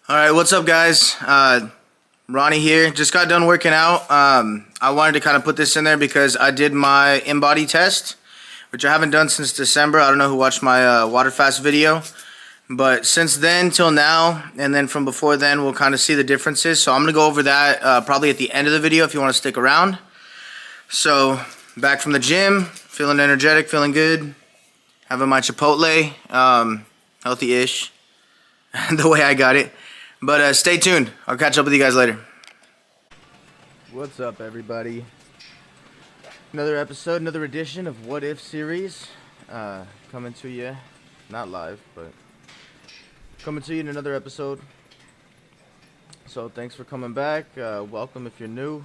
All right, what's up, guys? Ronnie here. Just got done working out. I wanted to kind of put this in there because I did my in-body test, which I haven't done since December. I don't know who watched my water fast video, but since then till now, and then from before then, we'll kind of see the differences. So I'm gonna go over that probably at the end of the video if you want to stick around. So back from the gym, feeling energetic, feeling good, having my Chipotle, healthy-ish, the way I got it. But stay tuned. I'll catch up with you guys later. What's up, everybody? Another episode, another edition of What If series. Coming to you, not live, but coming to you in another episode. So thanks for coming back. Welcome if you're new.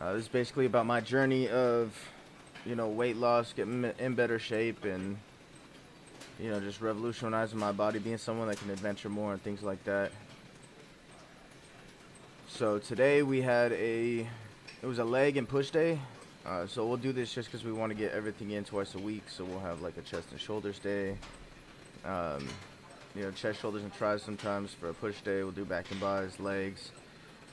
This is basically about my journey of, weight loss, getting in better shape, and just revolutionizing my body, being someone that can adventure more and things like that. So today we had it was a leg and push day. So we'll do this just because we want to get everything in twice a week. So we'll have like a chest and shoulders day. Chest, shoulders, and tries sometimes for a push day. We'll do back and buys, legs,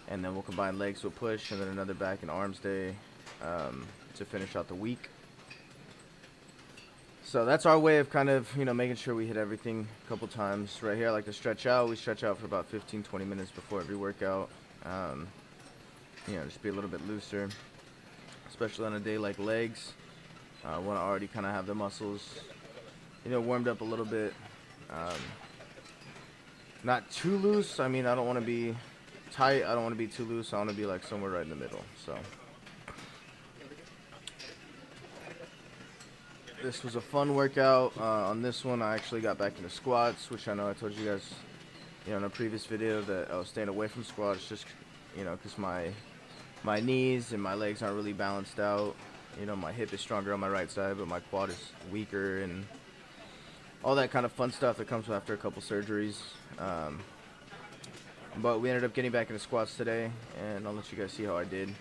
and then we'll combine legs with push, and then another back and arms day to finish out the week. So that's our way of kind of, making sure we hit everything a couple times. Right here, I like to stretch out. We stretch out for about 15-20 minutes before every workout. Just be a little bit looser, especially on a day like legs. I want to already kind of have the muscles, warmed up a little bit. Not too loose. I mean, I don't want to be tight. I don't want to be too loose. I want to be like somewhere right in the middle. So this was a fun workout. On this one, I actually got back into squats, which I know I told you guys, in a previous video that I was staying away from squats just, because my knees and my legs aren't really balanced out. My hip is stronger on my right side, but my quad is weaker, and all that kind of fun stuff that comes after a couple surgeries. But we ended up getting back into squats today, and I'll let you guys see how I did.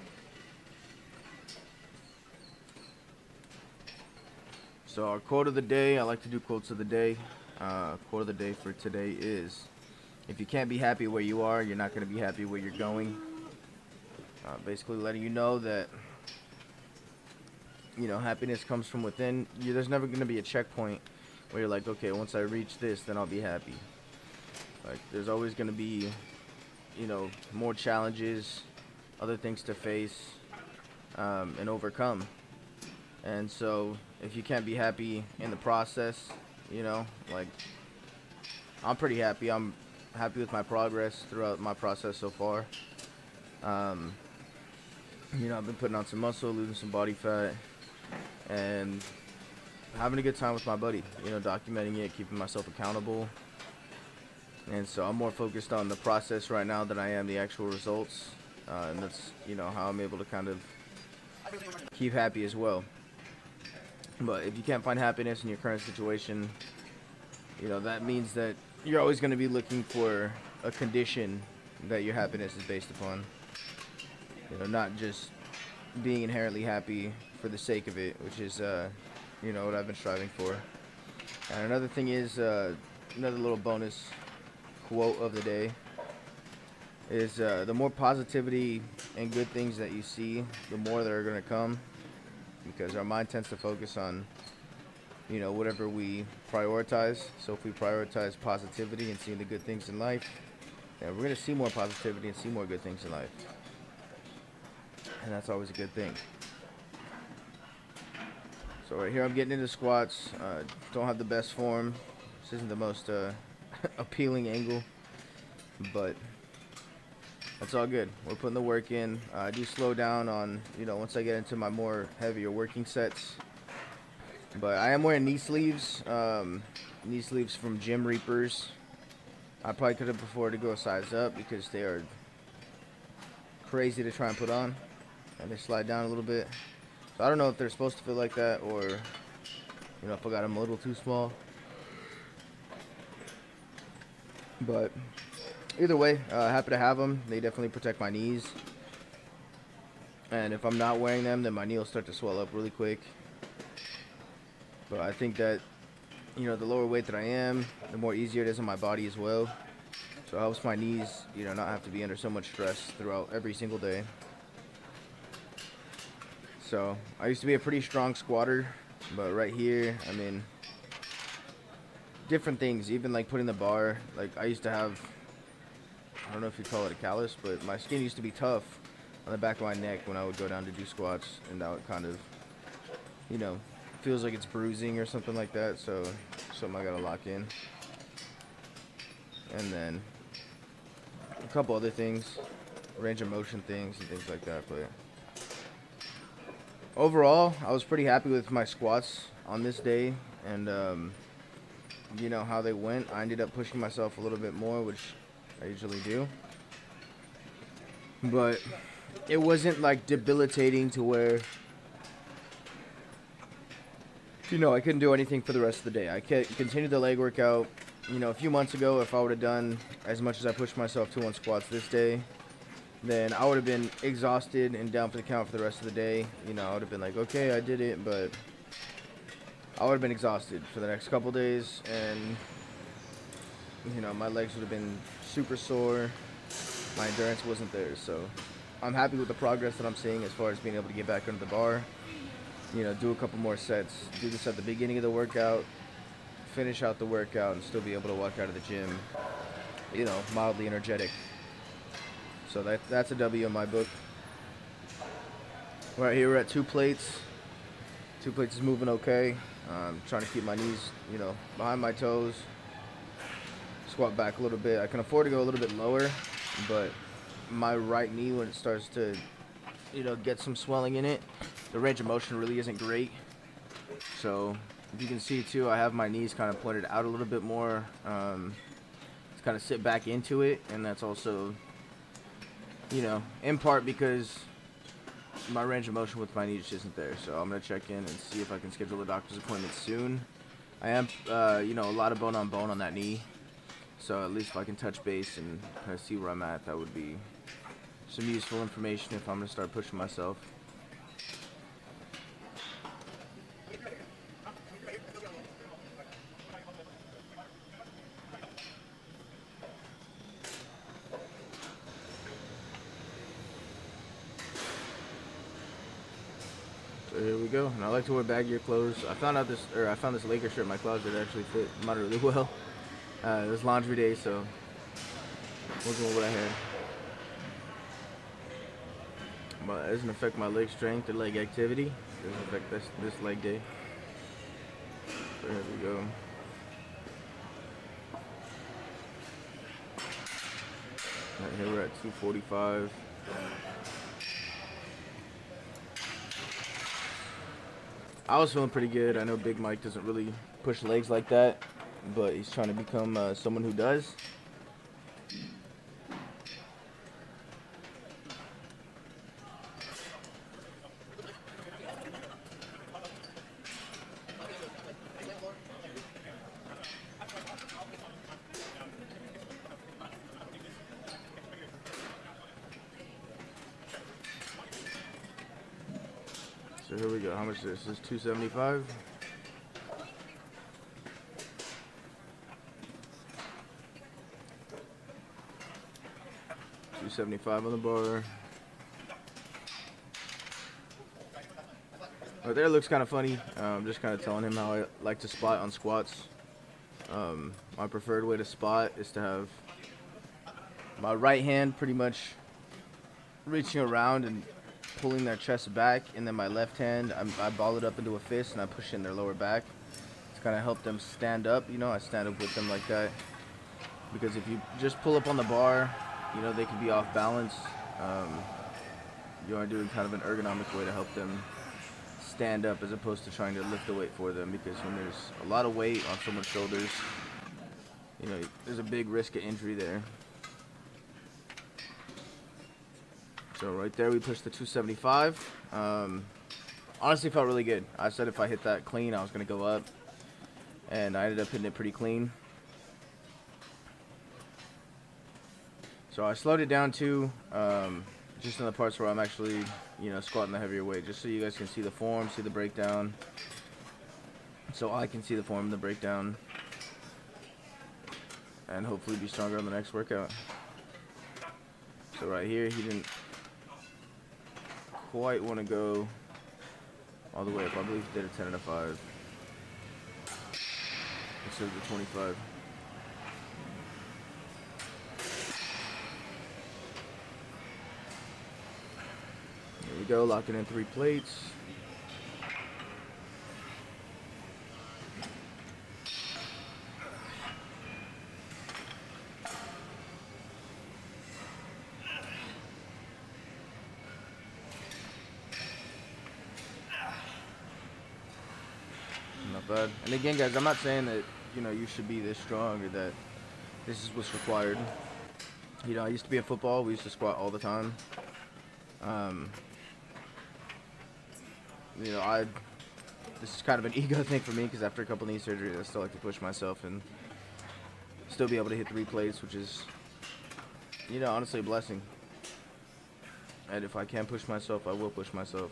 So our quote of the day, I like to do quotes of the day. Quote of the day for today is, if you can't be happy where you are, you're not going to be happy where you're going. Basically letting you know that, happiness comes from within. There's never going to be a checkpoint where you're like, okay, once I reach this, then I'll be happy. Like, there's always going to be, more challenges, other things to face, and overcome. And so if you can't be happy in the process, I'm pretty happy. I'm happy with my progress throughout my process so far. I've been putting on some muscle, losing some body fat, and having a good time with my buddy, documenting it, keeping myself accountable. And so I'm more focused on the process right now than I am the actual results. And that's, how I'm able to kind of keep happy as well. But if you can't find happiness in your current situation, that means that you're always going to be looking for a condition that your happiness is based upon. Not just being inherently happy for the sake of it, which is, what I've been striving for. And another thing is, another little bonus quote of the day is, the more positivity and good things that you see, the more that are going to come. Because our mind tends to focus on, whatever we prioritize. So if we prioritize positivity and seeing the good things in life, then we're going to see more positivity and see more good things in life. And that's always a good thing. So right here I'm getting into squats. Don't have the best form. This isn't the most appealing angle, but that's all good. We're putting the work in. I do slow down on, once I get into my more heavier working sets. But I am wearing knee sleeves. Knee sleeves from Gym Reapers. I probably could have afforded to go a size up because they are crazy to try and put on. And they slide down a little bit. So I don't know if they're supposed to fit like that or, if I got them a little too small. But either way, happy to have them. They definitely protect my knees. And if I'm not wearing them, then my knee will start to swell up really quick. But I think that, the lower weight that I am, the more easier it is on my body as well. So it helps my knees, you know, not have to be under so much stress throughout every single day. So I used to be a pretty strong squatter, but right here, I mean, different things, even like putting the bar, like I used to have, I don't know if you call it a callus, but my skin used to be tough on the back of my neck when I would go down to do squats, and now it kind of, you know, feels like it's bruising or something like that, so something I gotta lock in. And then a couple other things, range of motion things and things like that, but overall, I was pretty happy with my squats on this day, and you know how they went. I ended up pushing myself a little bit more, which I usually do, but it wasn't like debilitating to where, you know, I couldn't do anything for the rest of the day. I continued the leg workout. You know, a few months ago, if I would have done as much as I pushed myself to on squats this day, then I would have been exhausted and down for the count for the rest of the day. You know, I would have been like, okay, I did it, but I would have been exhausted for the next couple days, and, you know, my legs would have been super sore. My endurance wasn't there, so I'm happy with the progress that I'm seeing as far as being able to get back under the bar. You know, do a couple more sets, do this at the beginning of the workout, finish out the workout, and still be able to walk out of the gym, you know, mildly energetic. So that's a W in my book. Right here we're at 2 plates. 2 plates is moving okay. I'm trying to keep my knees, you know, behind my toes. Squat back a little bit. I can afford to go a little bit lower, but my right knee, when it starts to, you know, get some swelling in it, the range of motion really isn't great. So if you can see too, I have my knees kind of pointed out a little bit more to kind of sit back into it, and that's also, you know, in part because my range of motion with my knee just isn't there. So I'm gonna check in and see if I can schedule a doctor's appointment soon. I am, you know, a lot of bone on that knee, so at least if I can touch base and kind of see where I'm at, that would be some useful information if I'm gonna start pushing myself. So here we go. And I like to wear baggier clothes. I found this Laker shirt in my closet that actually fit moderately well. It was laundry day, so wasn't what I had. But it doesn't affect my leg strength or leg activity. It doesn't affect this leg day. So here we go. Right here we're at 245. I was feeling pretty good. I know Big Mike doesn't really push legs like that, but he's trying to become someone who does. So here we go. How much is this? This is 275. $275 on the bar. Right there looks kind of funny. I'm just kind of telling him how I like to spot on squats. My preferred way to spot is to have my right hand pretty much reaching around and pulling their chest back, and then my left hand, I ball it up into a fist and I push in their lower back to kind of help them stand up. You know, I stand up with them like that, because if you just pull up on the bar, you know, they can be off balance. You want to do it kind of an ergonomic way to help them stand up, as opposed to trying to lift the weight for them, because when there's a lot of weight on someone's shoulders, you know, there's a big risk of injury there. So right there we pushed the 275. Honestly felt really good. I said if I hit that clean I was going to go up, and I ended up hitting it pretty clean. So I slowed it down too, just in the parts where I'm actually, you know, squatting the heavier weight, just so you guys can see the form, see the breakdown. So I can see the form and the breakdown. and hopefully be stronger on the next workout. So right here, he didn't quite want to go all the way up. I believe he did a 10 and a 5 instead of the 25. There we go, locking in 3 plates. Not bad. And again, guys, I'm not saying that, you know, you should be this strong or that this is what's required. You know, I used to be in football. We used to squat all the time. You know, this is kind of an ego thing for me because after a couple knee surgeries, I still like to push myself and still be able to hit 3 plates, which is, you know, honestly a blessing. And if I can push myself, I will push myself.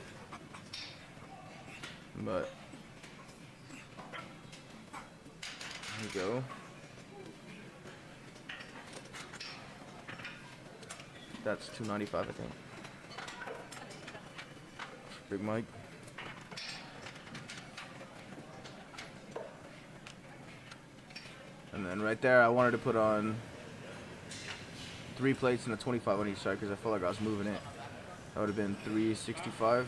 But here we go. That's 295, I think. Big Mike. And then right there, I wanted to put on 3 plates and a 25 on each side because I felt like I was moving it. That would have been 365.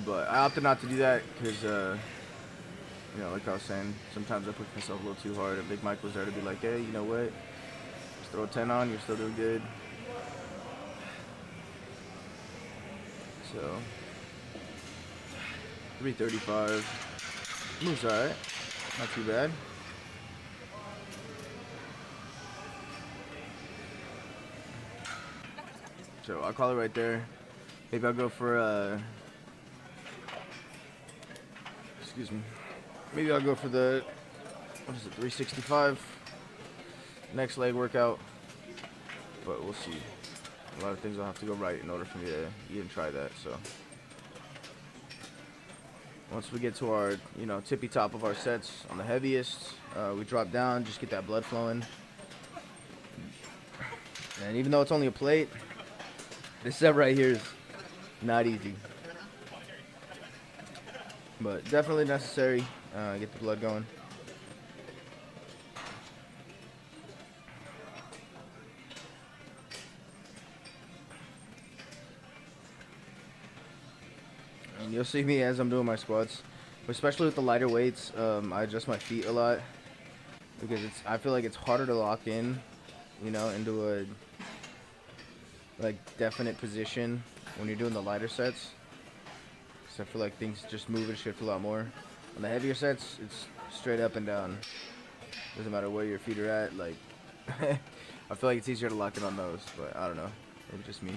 But I opted not to do that because, you know, like I was saying, sometimes I push myself a little too hard. And Big Mike was there to be like, hey, you know what? Just throw a 10 on, you're still doing good. So 335. Moves alright. Not too bad. So I'll call it right there. Maybe I'll go for excuse me. Maybe I'll go for the, what is it, 365 next leg workout. But we'll see. A lot of things will have to go right in order for me to even try that. So once we get to our, you know, tippy top of our sets on the heaviest, we drop down, just get that blood flowing. And even though it's only a plate, this set right here is not easy. But definitely necessary. Get the blood going. And you'll see me as I'm doing my squats, especially with the lighter weights. I adjust my feet a lot because I feel like it's harder to lock in, you know, into a like definite position when you're doing the lighter sets. So I feel like things just move and shift a lot more. On the heavier sets, it's straight up and down. Doesn't matter where your feet are at. Like, I feel like it's easier to lock in on those, but I don't know. Maybe just me.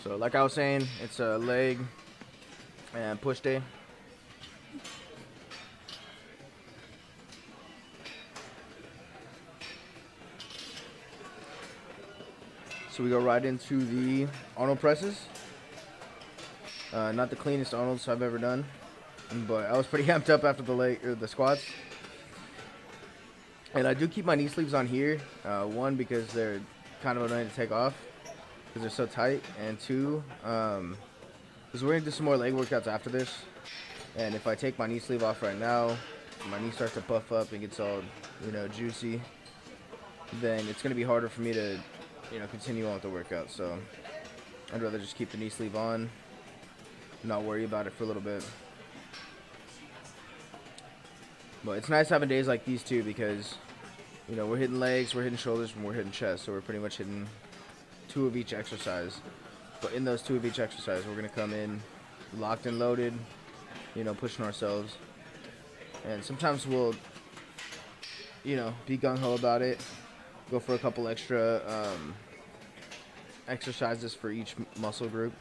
So like I was saying, it's a leg and push day. So we go right into the Arnold presses. Not the cleanest Arnolds I've ever done, but I was pretty amped up after the squats. And I do keep my knee sleeves on here. One, because they're kind of annoying to take off because they're so tight, and two, because we're gonna do some more leg workouts after this. And if I take my knee sleeve off right now, my knee starts to puff up and gets all, you know, juicy. Then it's gonna be harder for me to, you know, continue on with the workout. So I'd rather just keep the knee sleeve on, not worry about it for a little bit. But it's nice having days like these too, because, you know, we're hitting legs, we're hitting shoulders, and we're hitting chest. So we're pretty much hitting 2 of each exercise. But in those 2 of each exercise, we're gonna come in locked and loaded, you know, pushing ourselves. And sometimes we'll, you know, be gung-ho about it, go for a couple extra exercises for each muscle group.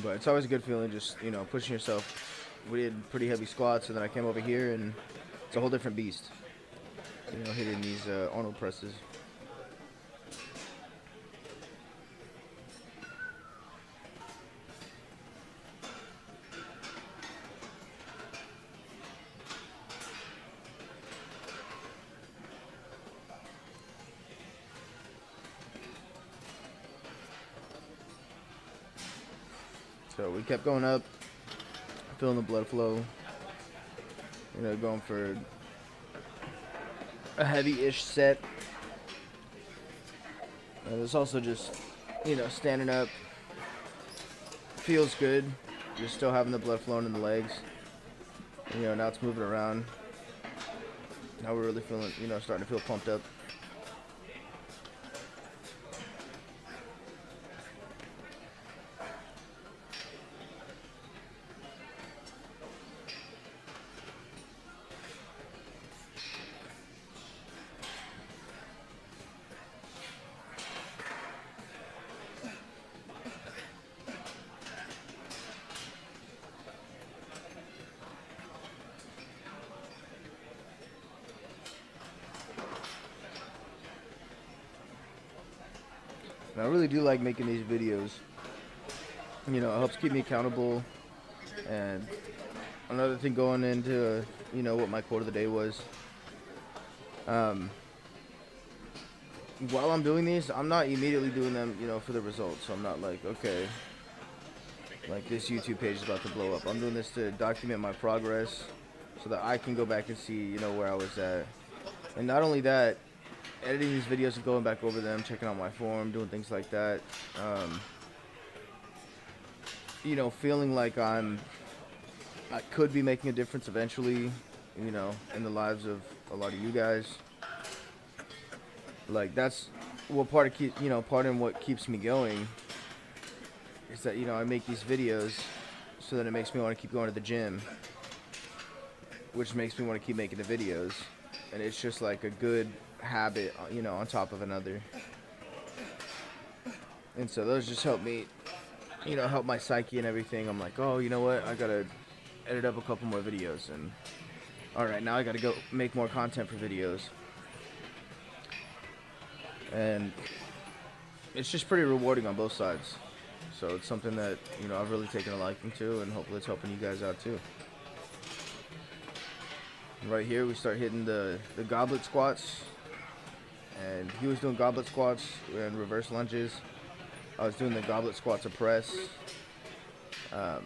But it's always a good feeling just, you know, pushing yourself. We did pretty heavy squats, and then I came over here, and it's a whole different beast. hitting these Arnold presses. So we kept going up, feeling the blood flow, going for a heavy-ish set. It's also just, standing up feels good. Just still having the blood flowing in the legs. Now it's moving around. Now we're really feeling, starting to feel pumped up. And I really do like making these videos. It helps keep me accountable. And another thing going into, what my quote of the day was. While I'm doing these, I'm not immediately doing them, for the results. So I'm not like, okay, like this YouTube page is about to blow up. I'm doing this to document my progress so that I can go back and see, where I was at. And not only that, editing these videos and going back over them, checking out my form, doing things like that. Feeling like I could be making a difference eventually, in the lives of a lot of you guys. Like that's part of what keeps me going is that, I make these videos so that it makes me want to keep going to the gym, which makes me want to keep making the videos. And it's just like a good habit, on top of another. And so those just help me, help my psyche and everything. I'm like, oh, you know what? I gotta edit up a couple more videos. And alright, now I gotta go make more content for videos. And it's just pretty rewarding on both sides. So it's something that, I've really taken a liking to, and hopefully it's helping you guys out too. Right here, we start hitting the goblet squats. And he was doing goblet squats and reverse lunges. I was doing the goblet squats to press. A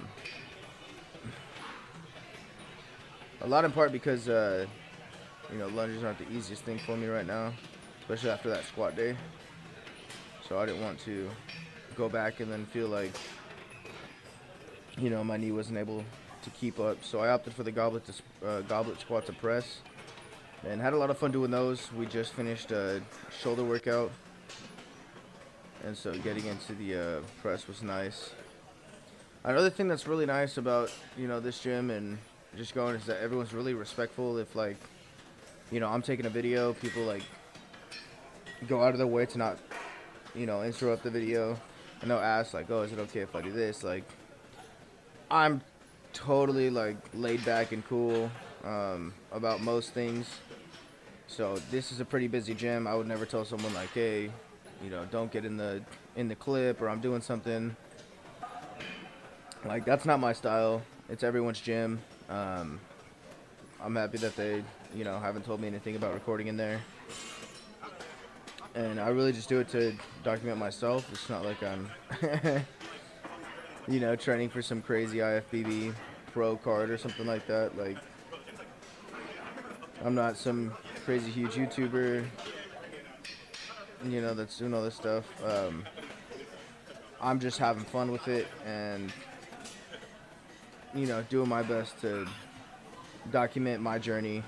lot in part because, lunges aren't the easiest thing for me right now, especially after that squat day. So I didn't want to go back and then feel like, my knee wasn't able to keep up. So I opted for the goblet squat to press. And had a lot of fun doing those. We just finished a shoulder workout. And so getting into the press was nice. Another thing that's really nice about, this gym and just going is that everyone's really respectful. If like, I'm taking a video, people like go out of their way to not, interrupt the video. And they'll ask like, oh, is it okay if I do this? Like, I'm totally like laid back and cool about most things. So this is a pretty busy gym. I would never tell someone like, hey, don't get in the clip, or I'm doing something. Like, that's not my style. It's everyone's gym. I'm happy that they, haven't told me anything about recording in there. And I really just do it to document myself. It's not like I'm, training for some crazy IFBB pro card or something like that. Like, I'm not some crazy huge YouTuber, that's doing all this stuff. I'm just having fun with it and, doing my best to document my journey.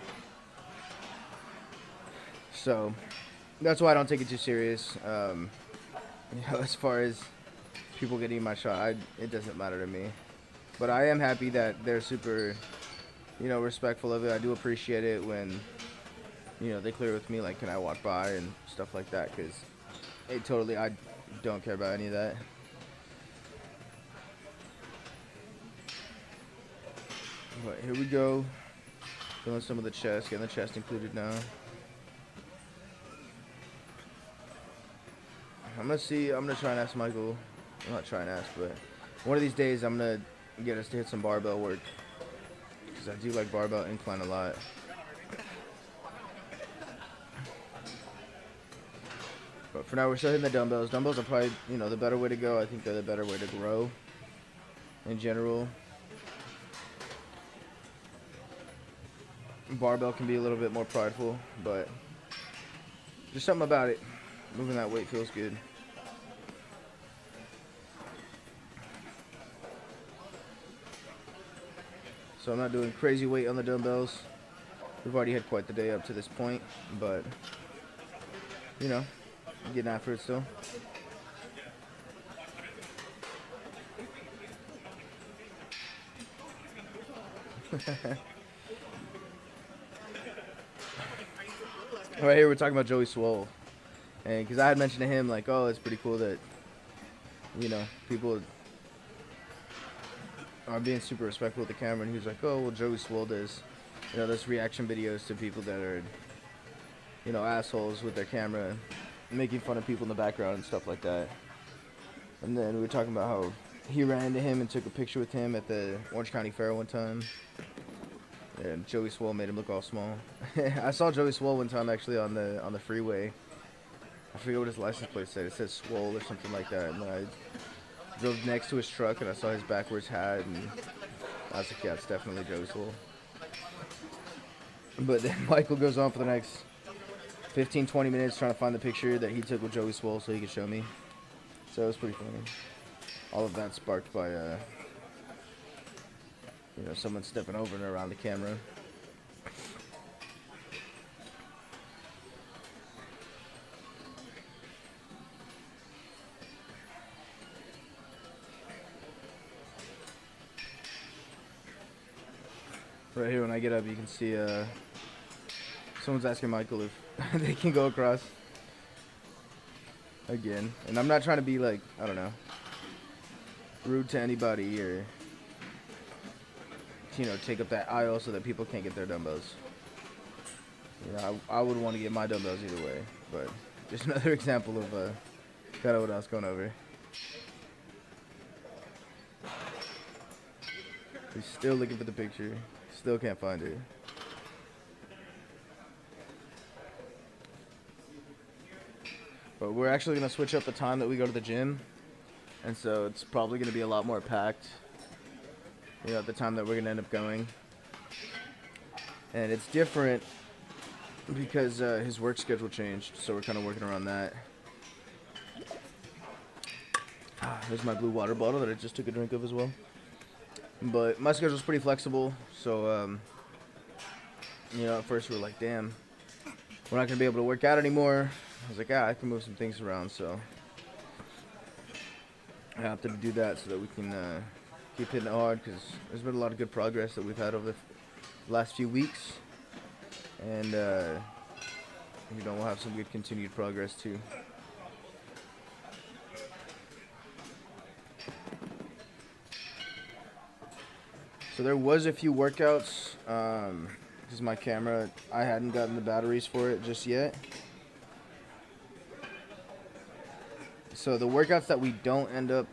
So that's why I don't take it too serious. As far as people getting my shot, it doesn't matter to me. But I am happy that they're super, respectful of it. I do appreciate it when, they clear with me, like, can I walk by and stuff like that, because I don't care about any of that. But here we go. Feeling some of the chest, getting the chest included now. I'm gonna try and ask Michael. I'm not trying to ask, but one of these days I'm gonna get us to hit some barbell work, because I do like barbell incline a lot. But for now, we're still hitting the dumbbells. Dumbbells are probably, the better way to go. I think they're the better way to grow in general. Barbell can be a little bit more prideful, but just something about it. Moving that weight feels good. So I'm not doing crazy weight on the dumbbells. We've already had quite the day up to this point, but, I'm getting after it still. Right here we're talking about Joey Swole, and because I had mentioned to him, like, oh, it's pretty cool that people are being super respectful with the camera, and he was like, oh, well, Joey Swole does those reaction videos to people that are assholes with their camera, making fun of people in the background and stuff like that. And then we were talking about how he ran into him and took a picture with him at the Orange County Fair one time. And Joey Swole made him look all small. I saw Joey Swole one time actually on the freeway. I forget what his license plate said. It said Swole or something like that. And I drove next to his truck and I saw his backwards hat, and I was like, yeah, it's definitely Joey Swole. But then Michael goes on for the next 15-20 minutes trying to find the picture that he took with Joey Swole so he could show me. So it was pretty funny. All of that sparked by someone stepping over and around the camera. Right here when I get up, you can see someone's asking Michael if they can go across again. And I'm not trying to be like, I don't know, rude to anybody or take up that aisle so that people can't get their dumbbells. I would want to get my dumbbells either way, but just another example of kind of what I was going over. He's still looking for the picture. Still can't find it. But we're actually going to switch up the time that we go to the gym, and so it's probably going to be a lot more packed at the time that we're going to end up going. And it's different because his work schedule changed, so we're kind of working around that. There's my blue water bottle that I just took a drink of as well. But my schedule's pretty flexible, so, at first we were like, damn, we're not going to be able to work out anymore. I was like, I can move some things around, so I opted to do that so that we can keep hitting it hard, because there's been a lot of good progress that we've had over the last few weeks, and we'll have some good continued progress too. So there was a few workouts, because my camera, I hadn't gotten the batteries for it just yet. So the workouts that we don't end up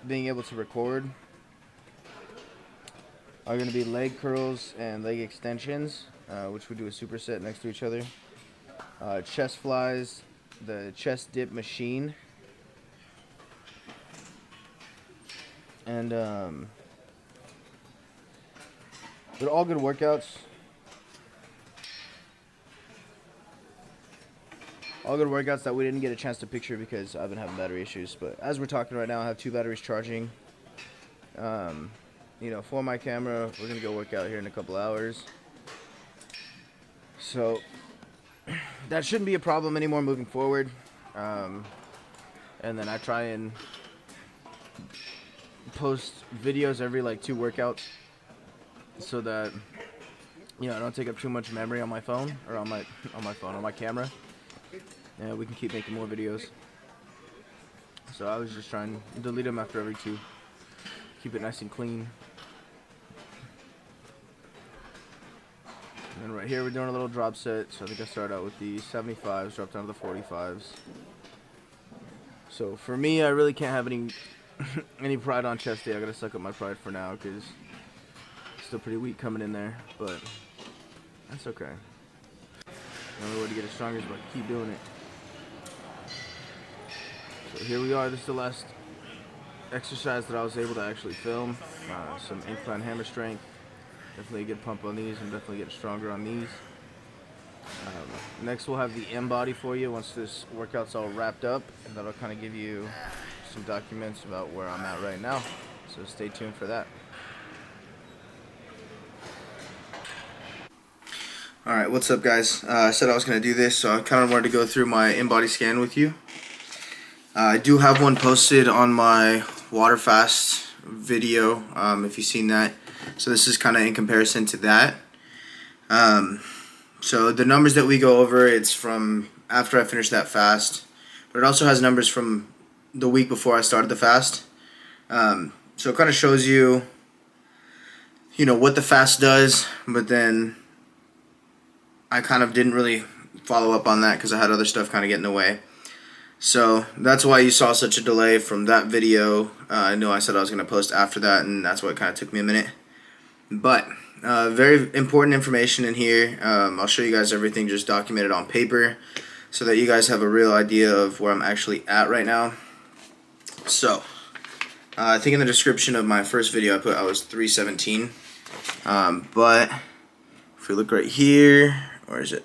being able to record are going to be leg curls and leg extensions, which we do a superset next to each other. Chest flies, the chest dip machine, and they're all good workouts. All good workouts that we didn't get a chance to picture because I've been having battery issues. But as we're talking right now, I have 2 batteries charging. For my camera, we're going to go work out here in a couple hours. So that shouldn't be a problem anymore moving forward. And then I try and post videos every like 2 workouts so that I don't take up too much memory on my phone or on my camera. Yeah, we can keep making more videos. So I was just trying to delete them after every 2. Keep it nice and clean. And right here we're doing a little drop set. So I think I started out with the 75s, dropped down to the 45s. So for me, I really can't have any any pride on chest day. I gotta suck up my pride for now because it's still pretty weak coming in there, but that's okay. The only way to get it stronger is by keep doing it. So here we are. This is the last exercise that I was able to actually film. Some incline hammer strength. Definitely a good pump on these. I'm definitely getting stronger on these. Next we'll have the M body for you once this workout's all wrapped up, and that'll kind of give you some documents about where I'm at right now. So stay tuned for that. Alright, what's up guys? I said I was going to do this, so I kind of wanted to go through my in-body scan with you. I do have one posted on my water fast video, if you've seen that. So this is kind of in comparison to that. So the numbers that we go over, it's from after I finished that fast. But it also has numbers from the week before I started the fast. So it kind of shows you, what the fast does, but then I kind of didn't really follow up on that because I had other stuff kind of get in the way. So that's why you saw such a delay from that video. I know I said I was going to post after that, and that's why it kind of took me a minute. But very important information in here. I'll show you guys everything just documented on paper so that you guys have a real idea of where I'm actually at right now. So I think in the description of my first video I put I was 317. But if we look right here, where is it?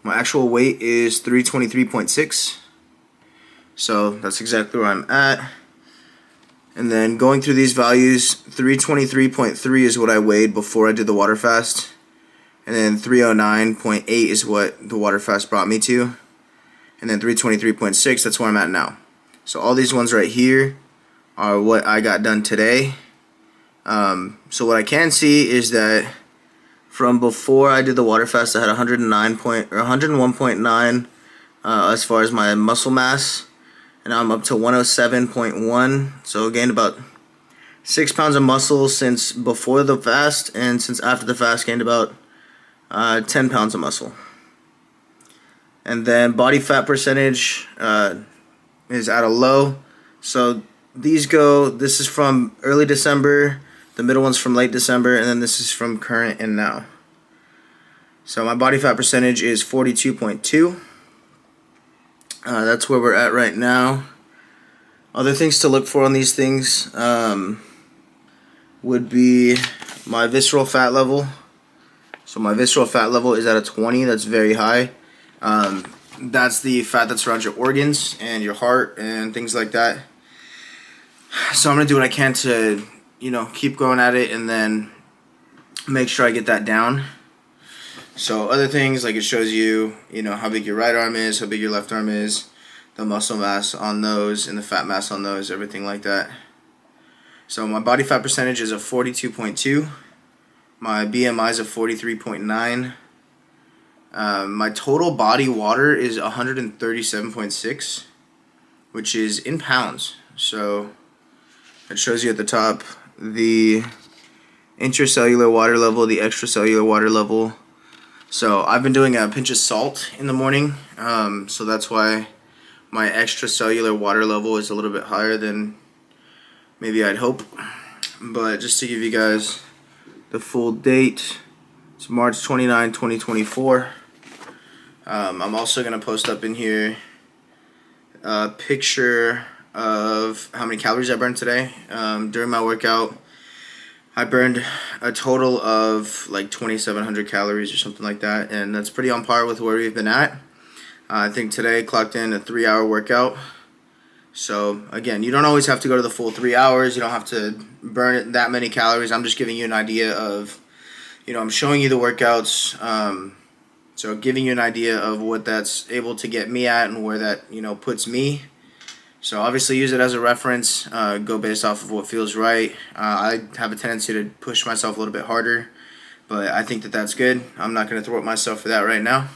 My actual weight is 323.6. So that's exactly where I'm at. And then going through these values, 323.3 is what I weighed before I did the water fast. And then 309.8 is what the water fast brought me to. And then 323.6, that's where I'm at now. So all these ones right here are what I got done today. So what I can see is that from before I did the water fast, I had 101.9 as far as my muscle mass. And now I'm up to 107.1. So I gained about 6 pounds of muscle since before the fast, and since after the fast gained about 10 pounds of muscle. And then body fat percentage is at a low. So these go, this is from early December, the middle one's from late December, and then this is from current and now. So my body fat percentage is 42.2. That's where we're at right now. Other things to look for on these things would be my visceral fat level. So my visceral fat level is at a 20. That's very high. That's the fat that surrounds your organs and your heart and things like that. So I'm going to do what I can to, keep going at it and then make sure I get that down. So other things, like it shows you, how big your right arm is, how big your left arm is, the muscle mass on those, and the fat mass on those, everything like that. So my body fat percentage is a 42.2. My BMI is a 43.9. My total body water is 137.6, which is in pounds. So it shows you at the top the intracellular water level, the extracellular water level. So I've been doing a pinch of salt in the morning, so that's why my extracellular water level is a little bit higher than maybe I'd hope. But just to give you guys the full date, it's March 29, 2024. I'm also going to post up in here a picture of how many calories I burned today. During my workout, I burned a total of like 2,700 calories or something like that, and that's pretty on par with where we've been at. I think today clocked in a 3-hour workout. So again, you don't always have to go to the full 3 hours. You don't have to burn that many calories. I'm just giving you an idea of, I'm showing you the workouts. So giving you an idea of what that's able to get me at and where that, puts me. So obviously use it as a reference, go based off of what feels right. I have a tendency to push myself a little bit harder, but I think that that's good. I'm not going to throw at myself for that right now.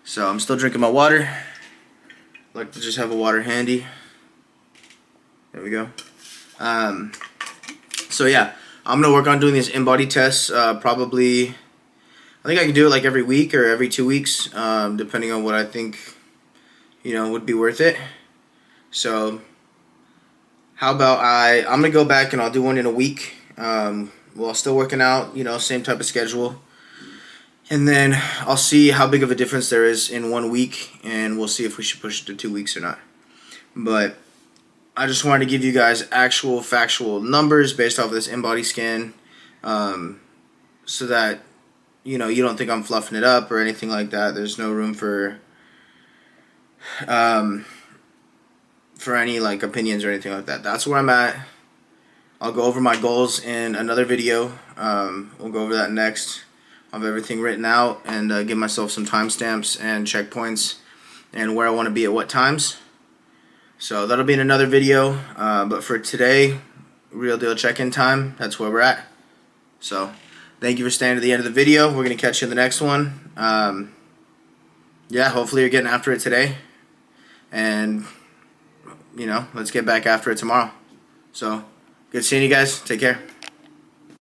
So I'm still drinking my water. I like to just have a water handy. There we go. So yeah, I'm going to work on doing these in-body tests probably, I think I can do it like every week or every 2 weeks, depending on what I think would be worth it. So how about I'm gonna go back and I'll do one in a week, while still working out, same type of schedule. And then I'll see how big of a difference there is in 1 week, and we'll see if we should push it to 2 weeks or not. But I just wanted to give you guys actual factual numbers based off of this in-body scan, so that you don't think I'm fluffing it up or anything like that. There's no room for any like opinions or anything like that. That's where I'm at. I'll go over my goals in another video. We'll go over that next. I'll have everything written out and give myself some timestamps and checkpoints and where I want to be at what times. So that'll be in another video. But for today, real deal check-in time. That's where we're at. So thank you for staying to the end of the video. We're going to catch you in the next one. Yeah, hopefully you're getting after it today. And, let's get back after it tomorrow. So, good seeing you guys. Take care.